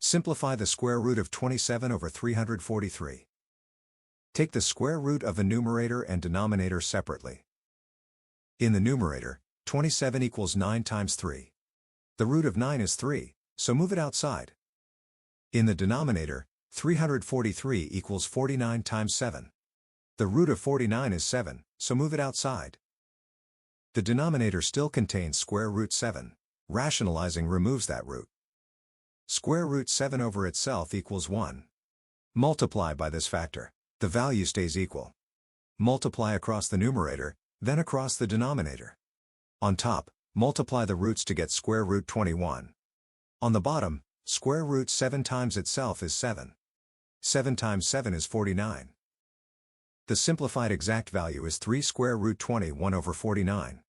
Simplify the square root of 27 over 343. Take the square root of the numerator and denominator separately. In the numerator, 27 equals 9 times 3. The root of 9 is 3, so move it outside. In the denominator, 343 equals 49 times 7. The root of 49 is 7, so move it outside. The denominator still contains square root 7. Rationalizing removes that root. Square root 7 over itself equals 1. Multiply by this factor. The value stays equal. Multiply across the numerator, then across the denominator. On top, multiply the roots to get square root 21. On the bottom, square root 7 times itself is 7. 7 times 7 is 49. The simplified exact value is 3 square root 21 over 49.